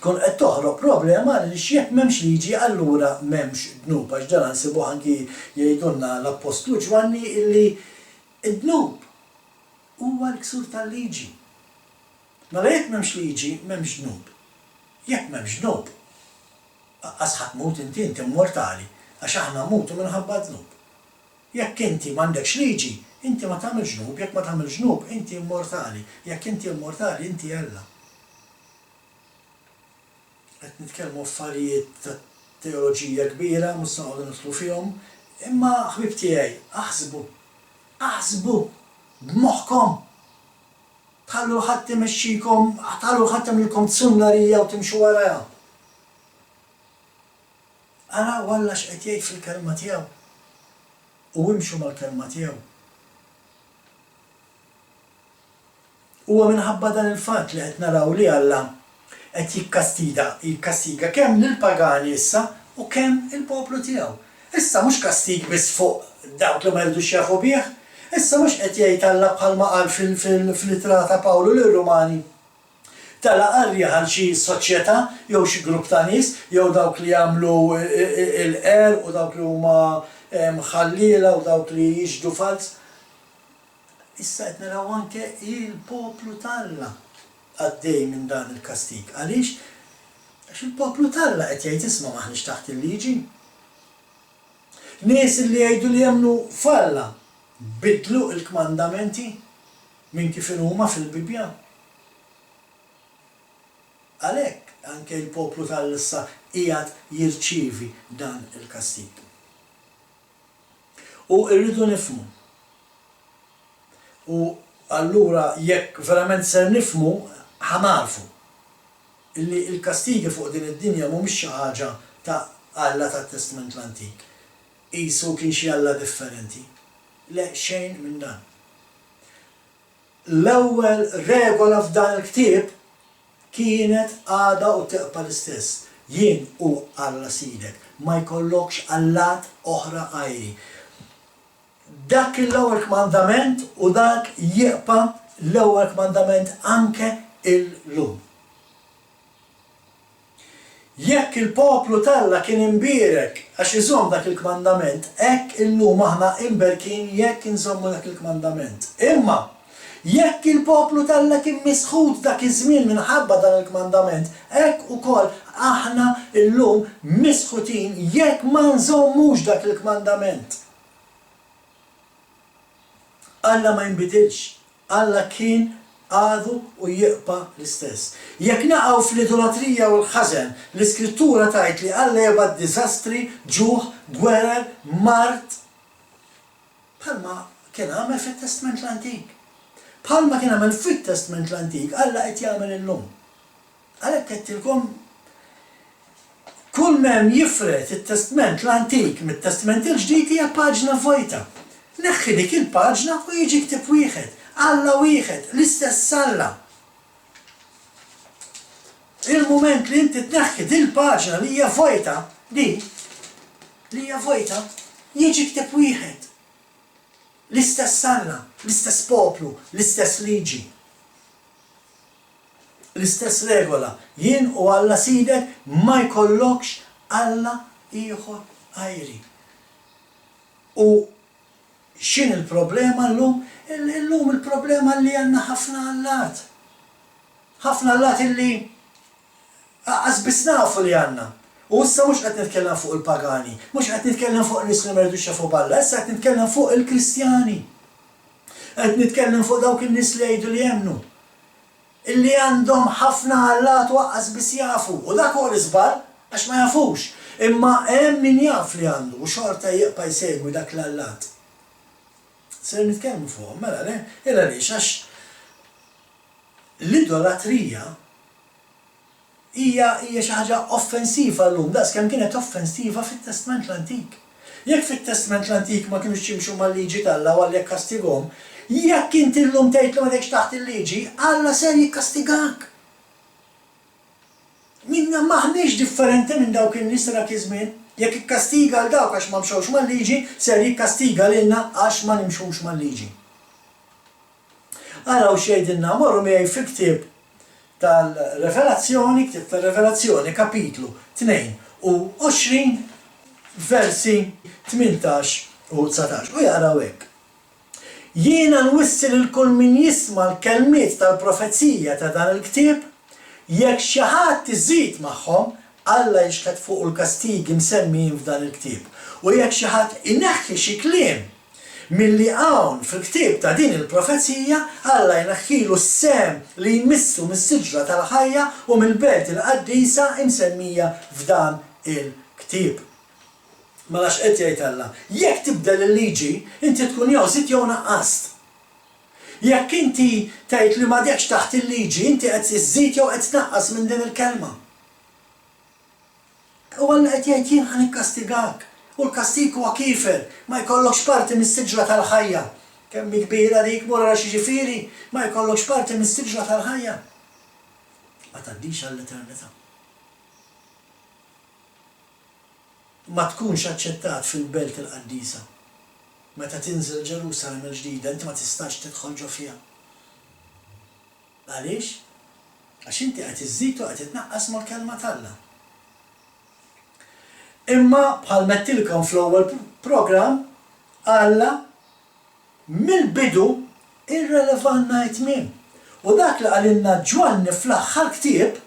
tkun qed toħroq problema li jekk m'hemmx liġi allura m'hemmx dnub għax dan nsibuh anki jgħidulna l-Apostlu Ġwanni illi id-dnub huwa l-ksur tal-liġi. Mela jekk m'hemmx liġi, m'hemmx ġnub. Jekk m'hemmx ġnub, qaqqas ħadd inti immortali, għax aħna mutu minħabba ġnub. Jekk inti m'għandekx liġi, inti ma tagħmel ġnub, jekk ma tagħmel ġnub, inti immortali. Jekk inti immortali, inti Alla. Qed nitkellmu affarijiet ta' teoloġija kbira, mhux se noqogħdu nidħlu fihom, imma ħbib tiegħi, aħsbu b'moħħkom. Tħallu ħadd imexxikom, tħallu ħadd tagħmlilkom tsunnarija u timxu warajha. Araw Alla x'qed jgħid fil-kelma tiegħu. U imxu mal-kelma tiegħu. Huwa minħabba dan il-fatt li qed naraw li Alla qed jikkastiga kemm lill-pagani issa u kemm il-poplu tiegħu. Issa mhux kastig biss fuq dawk li ma jridux jafu bih, issa mhux qed jgħid Alla bħalma qal fil-ittra ta' Pawlu lir-Rumani. Tala qarja għal xi soċjetà jew xi grupp ta' nies jew dawk li jagħmlu il-qer u dawk li huma mħallila u dawk li jiġdu fals. Issa qed naraw anke il-poplu t'Alla għaddej minn dan il-kastig. Għaliex? Għax il-poplu t'Alla qed jgħid isma' m'aħniex taħt il-liġi. Nies li jgħidu li jemmnu f'Alla bidlu il-kmandamenti minn kif huma fil-Bibja. Għalhekk anke l-poplu t'Alla issa qiegħed jirċievi dan il-kastig. U rridu nifhmu. U allura jekk verament ser nifhmu ħanarfu illi l-kastigi fuq din id-dinja mhumiex xi ħaġa ta' Alla tat-Testament l-Antik. Qisu kien xi Alla differenti. Le xejn minn dan. L-ewwel regola f'dan il-ktieb kienet għada u teqpa l-istess. Jien u Alla sidek, ma jkollokx allat oħra għajri. Dak l-ewwel kmandament u dak jieqpa l-ewwel kmandament anke illum. Jekk il-poplu t'Alla kien imbierek għax iżomm dak il-kmandament, hekk illum aħna imberkin jekk inżommu dak il-kmandament. Imma jekk il-poplu t'Alla kien misħud dak iż-żmien minħabba dan il-kmandament, hekk ukoll aħna illum misħutin jekk ma nżommux dak il-kmandament. Alla ma jinbidilx, Alla kien għadu u jieqpa l-istess. Jekk naqgħu fl-idolatrija u l-ħażen, l-Iskrittura tgħid li Alla jebgħat diżastri, ġuħ, gwerer, mart. Bħalma kien għamel fit-Testament l-Antik. Bħalma kien għamel fit-Testament l-Antik, Alla qed jagħmel illum. Għalhekk qedtilkom kull m'hemm jifret it-Testament l-Antik mit-Testament il-ġdid hija paġna vojta. Neħħi dik il-paġna u jiġi ktib wieħed, Alla wieħed, l-istess Alla. Il-mument li inti tneħħi din il-paġna li hija vojta, li hija vojta, jiġi ktib wieħed. L-istess Alla, l-istess poplu, l-istess liġi. L-istess regola, jien u Alla sidek ma jkollokx Alla ieħor għajri. U x'in il-problema llum? Illum il-problema li għandna ħafna Allat. Ħafna Allat illi qasbis nafu li għandna. U issa mhux qed nitkellem fuq il-pagani, mhux qed nitkellem fuq nies li ma jridux jafu b'Alla, issa qed nitkellem fuq il-Kristjani. Qed nitkellem fuq dawk in-nies li jgħidu li jemmnu. Illi għandhom ħafna Allat waqqas biss jafu, u dak huwa l-iżbal għax ma jafux. Imma hemm min jaf li għandu u xorta jibqa' jsegwi dak l-Allat. Ser nitkellmu fuqhom, mela le, għaliex għax l-idolatrija hija xi ħaġa offensiva llum, daqs kemm kienet offensiva fit-Testament l-Antik. Jekk fit-Testament l-Antik ma kienux jimxu mal-liġi t'Alla u Alla jikkastigahom, jekk inti llum tgħid li ma m'għadekx taħt il-liġi, Alla ser jikkastigak. Minna maħniex differenti minn dawk in-nies dak iż-żmien. Jekk ikkastiga għal dawk għax ma mxewx mal-liġi, ser jikkastiga lilna għax ma nimxux mal-liġi. Araw xejdilna morru miegħi fil-ktieb tal-Revelazzjoni, ktieb tal-Revelazzjoni kapitlu 22 versi 18 u 19. U jaraw hekk. Jiena nwissil il-kull min jisma' l-kelmiet tal-profezija ta' dan il-ktieb, jekk xi ħadd iżid magħhom, Alla jixħed fuq il-kastigi msemmijin f'dan il-ktieb. U jekk xi ħadd ineħħi xi kliem milli hawn fil-ktieb ta' din il-profezija, Alla jneħħilu s-sem li jmissu mis-siġra tal-ħajja u mill-belt il-qaddisa imsemmija f'dan il-ktieb. Mela x'qed jgħid Alla, jekk tibdel il-liġi, inti tkun jew żidt jew naqqast. Jekk inti tgħid li m'għadekx taħt il-liġi, inti qed iżżid jew qed tnaqqas minn din il-kelma. U Alla qed jgħid jien ħanikastigak. U l-kastik huwa kiefer, ma jkollokx parti mis-siġra tal-ħajja. Kemm kbira dik mura xi ġifieri, ma jkollokx parti mis-siġra tal-ħajja. Ma tgħaddix għall-eternità. Ma tkunx aċċettat fil-belt il-qaddisa. Meta tinżel Ġerusalemm il-ġdida, inti ma tistax tidħol ġo fiha. Għaliex? Għax inti qed iżżid u qed itnaqqas mal-kelma t'Alla. Imma bħal mettilkom fl-ewwel programm, Alla mill-bidu irrelevant ngħid min. U dak li qalilna Ġwanni fl-aħħar ktieb,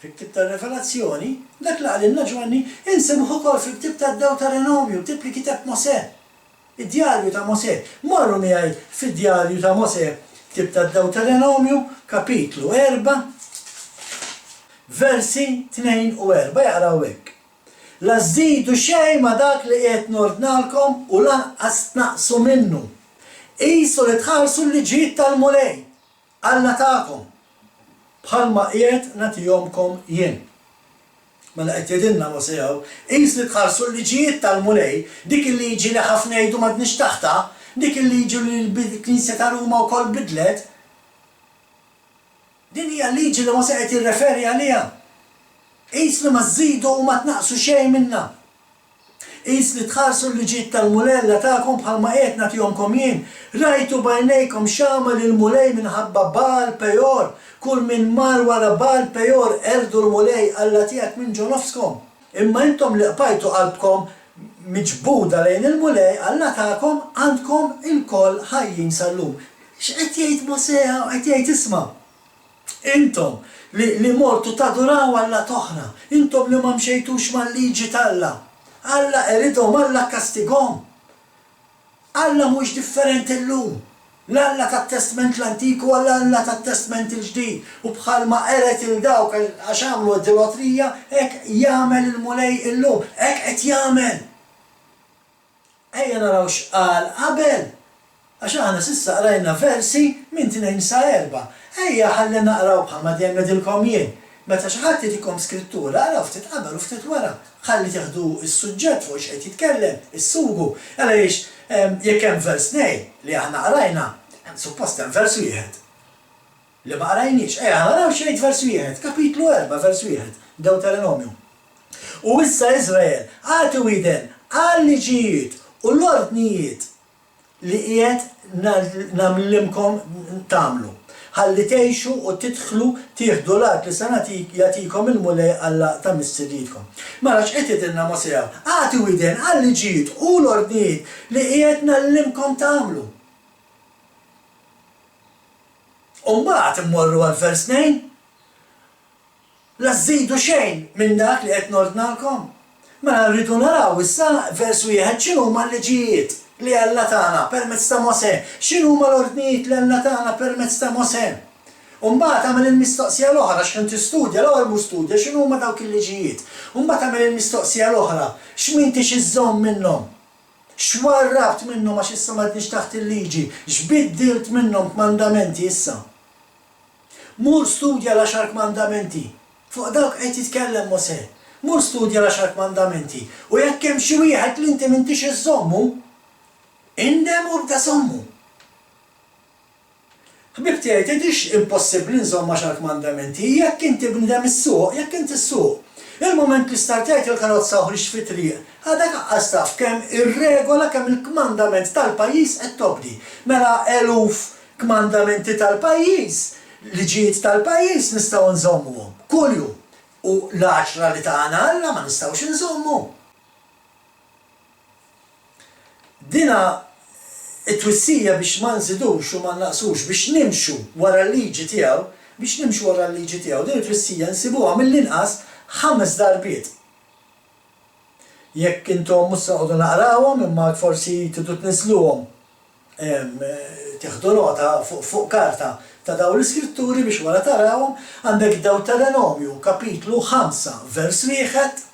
fil-ktieb tar-Revelazzjoni, dak li qalilna Ġwanni insimħu wkoll fil-ktieb tad-Deuteronomju, ktieb li kiteb Mosè, id-djarju ta' Mosè. Morru miegħi fid-djarju ta' Mosè, ktieb tad-Deuteronomju, kapitlu 4, versi 2 u 4, jaqraw hekk. La żidu xejn ma dak li qed nordnalkom u lanqas tnaqsu minnu. Qisu li tħarsu l-liġijiet tal-mulej, Alla tagħkom, bħalma qiegħed nagħtihomkom jien. Mela qed jgħidilna Mosè hawn, qis li tħarsu l-liġijiet tal-mulej, dik il-liġi li ħafna jgħidu m'għadniex taħta, dik il-liġi li l-Knisja ta' Ruma wkoll bidlet. Din hija l-liġi li Mosè qed jirreferi għaliha. Qis li ma żżidu u ma tnaqsu xejn minnha. Qis li tħarsu l-liġijiet tal-mulella tagħkom bħalma qiegħed nagħtihomkom jien. Rajtu bajnejkom x'għamel il-mulej minħabba Baal Pejor, kull min mar wara Baal Pejor erdu l-mulej Alla tiegħek minn ġo nofskom. Imma intom li qbajtu qalbkom miġbuda lejn il-mulej Alla tagħkom għandkom il-koll ħajjin sal-lum. X'qed jgħid Mosè qed jgħid isma'. Intom li mortu taduraw Alla toħra, intom li ma mxejtux mal-liġi t'Alla. Alla eridhom, Alla kastigom. Alla mhux differenti llum. L-Alla tat-Testament l-Antiku għal Alla tat-Testament il-ġdid. U bħalma qeret il-dawk għax għamlu d-dilotrija, hekk jagħmel il-mulej illum, hekk qed jagħmel. Ejja naraw x'qal qabel. Għax aħna s'issa qrajna versi minn 2 sa 4. Ejja ħalli naqraw bħalma dejjem ngħidilkom jien. Meta xi ħadd jagħtikom skrittura, araw ftit qabel u ftit wara. Ħalli tieħdu s-suġġett fuq x'qed jitkellem, is-sugu. Għaliex jekk hemm vers nej li aħna qrajna, suppost hemm vers wieħed. Li ma qrajniex, naraw x'għid vers wieħed, kapitlu 4 vers wieħed, Deuteronomju. U issa Iżrael, għatu widen għal-liġijiet u l-ordnijiet li qiegħed nagħmlimkom tagħmlu. Ħalli tgħixu u tidħlu tieħdu l-art li se jagħtikom il-mulej Alla ta' missirietkom. Mara x'qed jgħidilna Mosè hawn, għatu widen għal-liġijiet u l-ordnijiet li qiegħed nagħmlimkom tagħmlu. U mbagħad immorru għal vers 2, la żżidu xejn minn dak li qed nordnalkom. Mela rridu naraw issa vers wieħed x'inhuma l-liġijiet li Alla tagħna permezz ta' Mosè, x'inhuma l-ordnijiet li Alla tagħna permezz ta' Mosè. U mbagħad tagħmel il-mistoqsija l-oħra x'kien tistudja l-ewwel mhu studja x'inhuma dawk il-liġijiet. U mbagħad tagħmel il-mistoqsija l-oħra x'mintix iżżomm minnhom. X'warrabt minnhom għax issa m'għadniex taħt il-liġi, x'biddilt minnhom k'mandamenti issa. Mur studja l-10 kmandamenti. Fuq dawk qed jitkellem Mosè. Mur studja l-10 kmandamenti. U jekk hemm xi wieħed li inti m'intix iżżommu, indem u bda sommu. Ħbib tiegħi tgħidix impossibbli nżomm 10 kmandamenti, jekk inti bnidem is-suq, jekk inti s-suq. Il-moment li startajt il-karozza uħriġ fi triq, ħadak aqqas taf kemm ir-regola kemm il-kmandament tal-pajjiż qed tobdi. Mela eluf kmandamenti tal-pajjiż, liġijiet tal-pajjiż nistgħu nżommuhom kuljum. U l-10 li tagħna Alla ma nistgħux inżommu. Dina it-twissija biex ma nżidux u ma naqsux biex nimxu wara l-liġi tiegħu, din it-twissija nsibuha mill-inqas 5 darbiet. Jekk intom mhux se noqogħdu naqrawhom imma forsi tidu tniżluhom tieħdu nota fuq karta ta' dawn l-iskritturi biex wara tarawhom għandek Deuteronomju kapitlu 5 vers 1,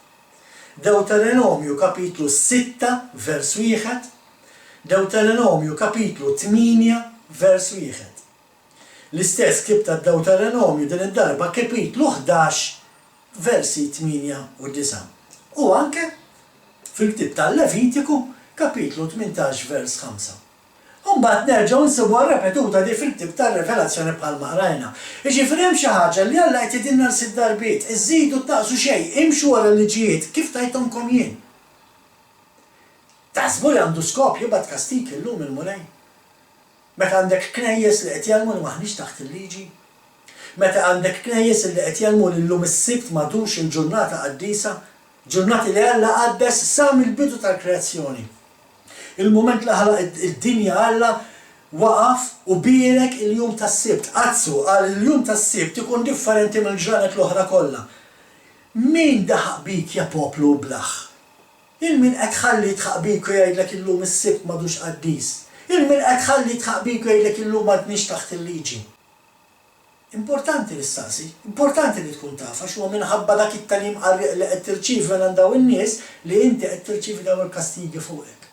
Deuteronomju kapitlu 6 vers 1, Deuteronomju kapitlu 8 vers 1. L-istess kib ta' Deuteronomju din id-darba kapitlu 11 versi 8 u 9. U anke fil-ktib tal-Levitiku kapitlu 18 vers 5. Mbagħad nerġgħu nsibuha repetuta di fil-ktib tar-Revelazzjoni bħalma qrajna. Jiġifieri hemm xi ħaġa li Alla qed jgħidilna l-sitt darbiet, iżidu taqsu xejn, imxu wara l-liġijiet kif tajthomkom jien. Taħsbu li għandu skop jibgħat kastik illum il-mulej? Meta għandek knejjes li qed jgħalmu li maħniex taħt il-liġi? Meta għandek knejjes li qed jgħalmu li llum is-sibt m'għadux il-ġurnata qaddisa, ġurnati li Alla qaddes sa mill-bidu tal-kreazzjoni. Il-moment li ħalaq id-dinja Alla waqaf u bielek il-jum tas-sibt. Qazzu għal il-jum tas-sibt ikun differenti mill-ġranet l-oħra kollha. Min daħaq bik ja poplu blaħ? Il-min qed ħalli tħaq bik u jgħidlek illum is-sibt m'għadux qaddis. Il-min qed ħalli tħaq bik u jgħidlek illum m'għadniex taħt il-liġi. Importanti l-istaqsi, importanti li tkun taf għax huwa minħabba dak it-talim li qed tirċievi minn dawn in-nies li inti qed tirċievi dawn il-kastigi fuqek.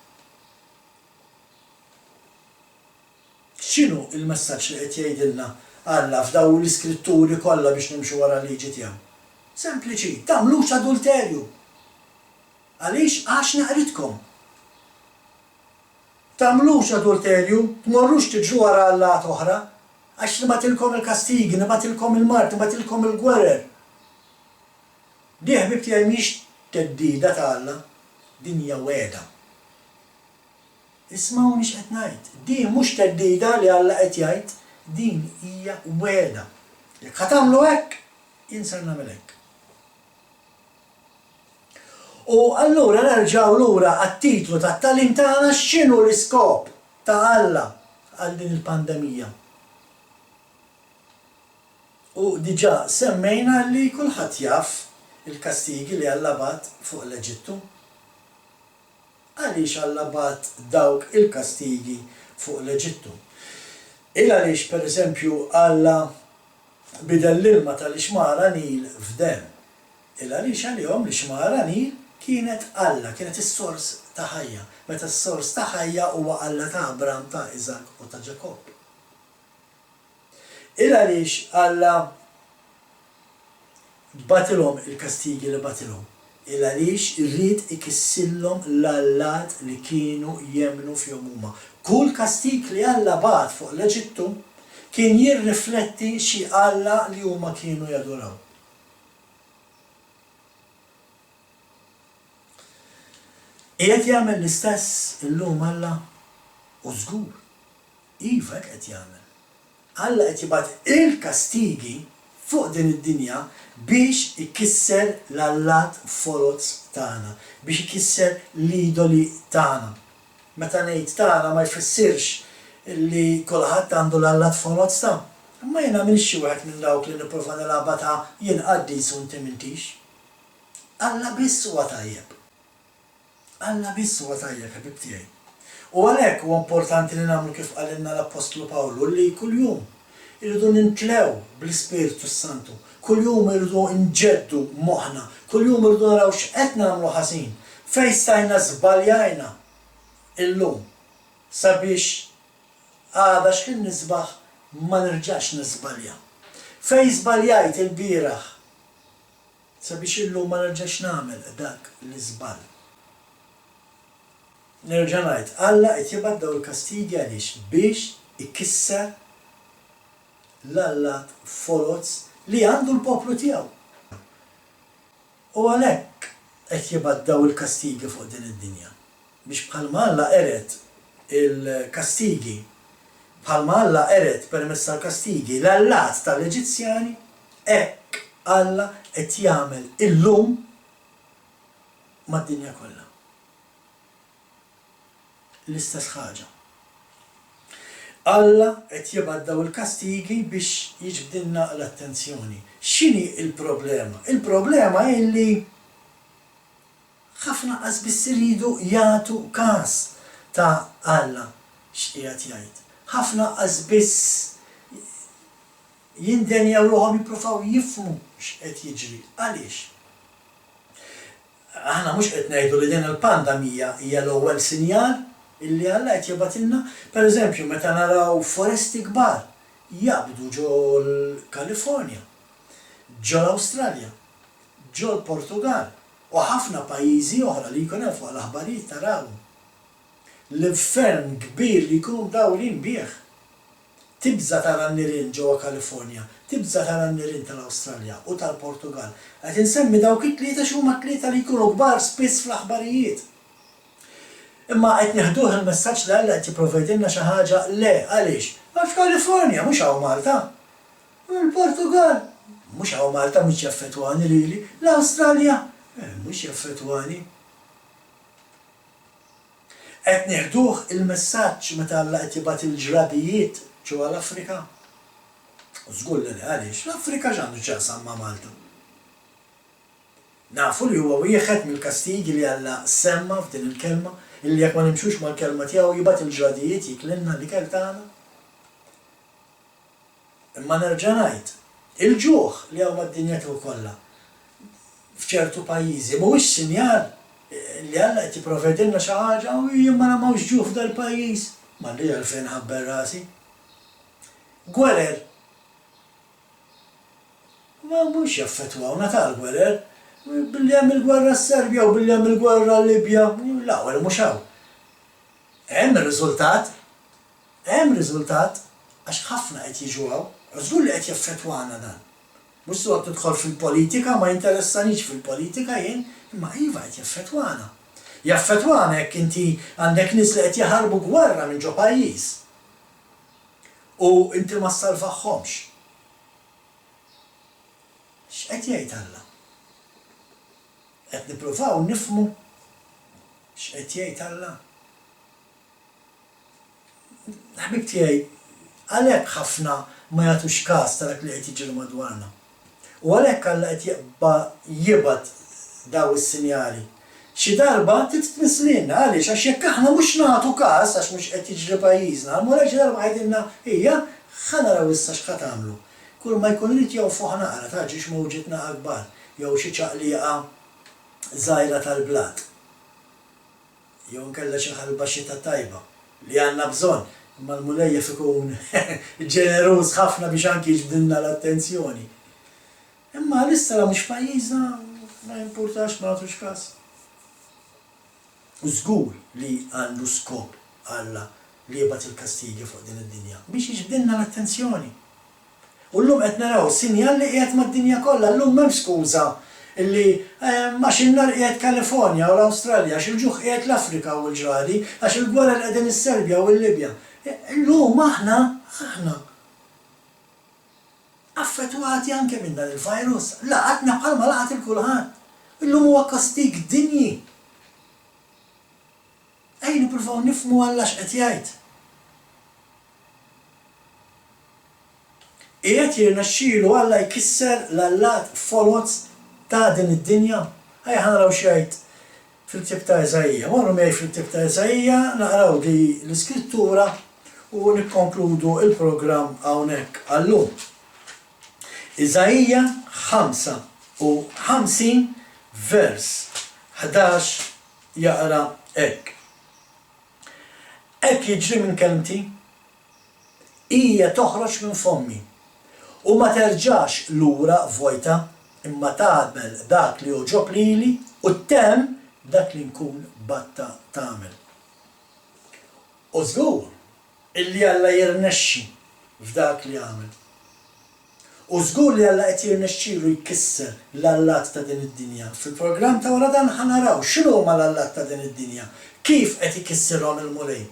X'inhu il-messaġġ li qed jgħidilna Alla f'dawn l-iskritturi kollha biex nimxu wara l-liġi tiegħu? Sempliċi, tagħmlux adulterju. Għaliex għax naqritkom. Tagħmlux adulterju, tmorrux tiġu wara Allat oħra, għax nibatilkom il-kastigi, nibatilkom il-mart, nibatilkom il-gwerer. Di ħbib tiegħi mhix teddida ta' Alla, din hija wegħda. Ismawni x'qed ngħid, din mhux teddida li Alla qed jgħid, din hija wegħda. Jekk ħatamlu hekk, jinsar nagħmel hekk. U allura nerġgħu lura għat-titlu tat-tagħlim tagħna x'inhu l-iskop ta' Alla għal din il-pandemija. U diġà semmejna li kulħadd jaf il-kastigi li Alla bat fuq l-Eġittu. Għaliex Alla bat dawk il-kastigi fuq l-Eġittu. Għaliex pereżempju Alla bidel l-ilma tal-ixmara Nil f'dem. Għaliex għalihom l-ixmara Nil kienet Alla, kienet is-sors ta' ħajja. Meta s-sors ta' ħajja huwa Alla ta' Abram, ta' Iżak u ta' Ġakob. Għaliex Alla batilhom il-kastigi li batilhom. Għaliex irrid ikissillhom l-allat li kienu jemnu f'jom huma. Kull kastig li Alla bat fuq l-Eġittu kien jirrifletti xi Alla li huma kienu jaduraw. Qiegħed jagħmel l-istess illum Alla u żgur. Iva qed jagħmel. Alla qed jibgħat il-kastigi fuq din id-dinja biex ikisser l-allat foloz tagħna, biex ikisser l-idoli tagħna. Meta ngħid tagħna ma jfissirx li kulħadd għandu l-allat foloz ta'. Ma jiena m'iniex xi wieħed minn dawk li nipprova nilagħba ta' jien qaddis u inti m'intix. Alla biss huwa tajjeb. Alla biss huwa tajjeb ħbib tiegħi. U għalhekk huwa importanti li nagħmlu kif qalilna l-Apostlu Pawlu li kuljum irridu nintlew bl-Ispiritu Santu, kuljum irridu nġeddu moħħna, kuljum irridu naraw x'qed nagħmlu ħażin, fejn stajna żbaljajna illum sabiex għada x'kien nisbaħ ma nerġax niżbalja. Fejn żbaljajt il-bieraħ sabiex illum ma nerġax nagħmel dak li żball. Nerġa' ngħid, Alla qed jibgħat dawn il-kastigi għaliex biex ikisser l-allat foloz li għandu l-poplu tiegħu. U għalhekk qed jibgħat dawn il-kastigi fuq din id-dinja. Biex bħalma Alla qeret il-kastigi, bħalma Alla qeret permezz tal-kastigi l-allat tal-Eġizzjani, hekk Alla qed jagħmel illum mad-dinja kollha. L-istess ħaġa. Alla qed jibgħat daw il-kastigi biex jiġbdilna l-attenzjoni. X'inhi il-problema? Il-problema illi ħafna qas biss iridu jagħtu każ ta' Alla x'qiegħed jgħid. Ħafna qas biss jindenjaw ruħhom jippruvaw jifhmu x'qed jiġri. Għaliex? Aħna mhux qed ngħidu li din il-pandemija hija l-ewwel sinjal illi Alla qed jibgħatilna, pereżempju meta naraw foresti kbar jaqbdu ġo l-Kalifornja, ġo l-Awstralja, ġo l-Portugal u ħafna pajjiżi oħra li jkun hemm fuq l-aħbarijiet taraw. L-ferm kbir li jkunu mdawrin bih. Tibża tara n-nirien ġewwa Kalifornja, tibża tara n-nirien tal-Awstralja u tal-Portugal. Qed insemmi dawk it-tlieta x'huma t-tlieta li jkunu kbar spiss fl-aħbarijiet. Imma qed nieħduh il-messaġġ li Alla qed jipprovedilna xi ħaġa le għaliex? Għax Kalifornja mhux hawn Malta. Il-Portugal mhux hawn Malta mhux jaffettwani lili. L-Awstralja mhux jaffettwani. Qed nieħduh il-messaġġ meta Alla qed jibgħat il-ġrabijiet ġewwa l-Afrika. Żgur li għaliex l-Afrika x'għandu x'jaqsam ma' Malta. Nafu li huwa wieħed mill-kastigi li Alla semma f'din il-kelma illi jekk ma nimxux mal-kelma tiegħu jibgħat il-ġradijiet jiklilna l-ikel tagħna. Imma nerġa' ngħid, il-ġuħ li hawn mad-dinja tiegħu kollha f'ċertu pajjiżi mhuwiex sinjal li Alla qed jipprovedilna xi ħaġa u jien ma nagħmawx ġuħ f'dal pajjiż. M'għandix għalfejn ħabber rasi. Gwerer. Ma mhux jaffettwawna tal-gwerer. Billi hemm il-gwerra s-Serbja u billi hemm il-gwerra l-Libja, l-ewwel mhux hawn. Hemm ir-riżultat, għax ħafna qed jiġu hawn, żgur li qed jaffettwana dan. Mhux se tidħol fil-politika, ma jinteressanix fil-politika jien, imma iva qed jaffettwana. Jaffettwana jekk inti għandek nies li qed jaħarbu gwerra minn ġo pajjiż. U inti ma ssalvahomx. X'qed jgħid Alla? Qed nippruvaw nifhmu x'qed jgħid Alla. Ħbib tiegħi, għalhekk ħafna ma jagħtux każ ta' dak li qed jiġri madwarna. U għalhekk Alla qed jibgħat daw is-sinjali. Xi darba titmislinna għaliex għax jekk aħna mhux nagħtu każ għax mhux qed jiġri pajjiżna, allura xi darba jgħidilna hija ħa naraw issa x'qed tagħmlu. Kull ma jkun irid jew fuq naqra taġi x'mewġitna akbar, jew xi ċaqliqa żgħira tal-blat. Jew nkella xi ħalba xita tajba li għandna bżonn, imma l-mulejjef ikun ġeneruż ħafna biex anki jiġbdilna l-attenzjoni. Imma lissa la mhux pajjiżna ma jimpurtax ma nagħtux każ. U żgur li għandu skop Alla li jibgħat il-kastigi fuq din id-dinja biex jiġbdilna l-attenzjoni. U llum qed naraw sinjal li qiegħed mad-dinja kollha, llum m'hemm skuża illi għax in-nar qiegħed Kalifornja u l-Awstralja, għax il-ġuħ qiegħed l-Afrika u l-ġradi, għax il-gwerer qegħdin is-Serbja u l-Libja. Llum aħna affettwati anke minn dan il-virus. Laqatna bħalma laqat il-kulħadd. Illum huwa kastig dinji. Ejn nippruvaw nifhmu Alla x'qed jgħid. Qiegħed jirnexxielu Alla jkisser l-allat foloz ta' din id-dinja. Ejja ħanaraw xejn fil-ktieb ta' Eżajija. Morru miegħi fil-ktieb ta' Eżajija naqraw di l-iskrittura u nikkonkludu il-programm hawnhekk għallum. Eżajija 55 vers 11 jaqra hekk. Hekk jiġri minn kelmti hija toħroġ minn fommi u ma terġax lura vojta imma tagħmel dak li joġob lili u temm dak li nkun batta tagħmel. U żgur illi Alla jirnexxi f'dak li għamel. U żgur li Alla qed jirnexxielu jkisser l-allat ta' din id-dinja. Fil-programm ta' wara dan ħanaraw x'inhu huma l-allat ta' din id-dinja, kif qed ikissirhom il-mulej.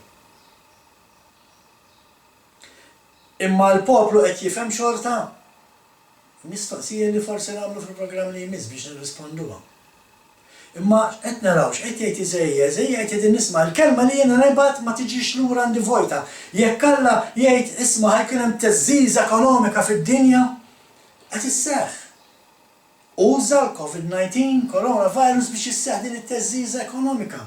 Imma l-poplu qed jifhem xorta. Mistoqsija li forsi nagħmlu fil-programm li jmiss biex nirrisponduha. Imma qed naraw x'qed jgħid Iżejjeż qed nisma' l-kelma li jiena nibgħat ma tiġix lura għandi vojta. Jekk Alla jgħid isma' ħajkun hemm teżżiża ekonomika fid-dinja, qed isseħħ. Uża l-COVID-19 coronavirus biex isseħħ din it-teżżiża ekonomika.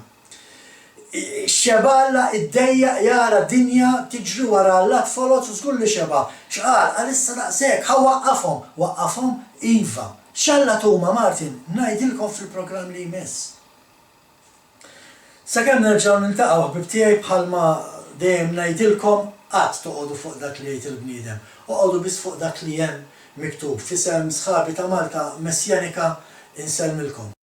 Xeballa id-dejja jara dinja tiġri wara l-lat folot u żgur li xeba. X'qal għalissa daqshekk waqqafhom iva. X'Alla tuma Martin ngħidilkom fil-programm li jmiss. Sakemm nerġgħu niltaqgħu ħbib tiegħi bħalma dejjem ngħidilkom qatt toqgħodu fuq dak li jgħid il-bniedem. Oqgħodu biss fuq dak li hemm miktub. Fisem sħabi ta' Malta Messjanika insellmilkom.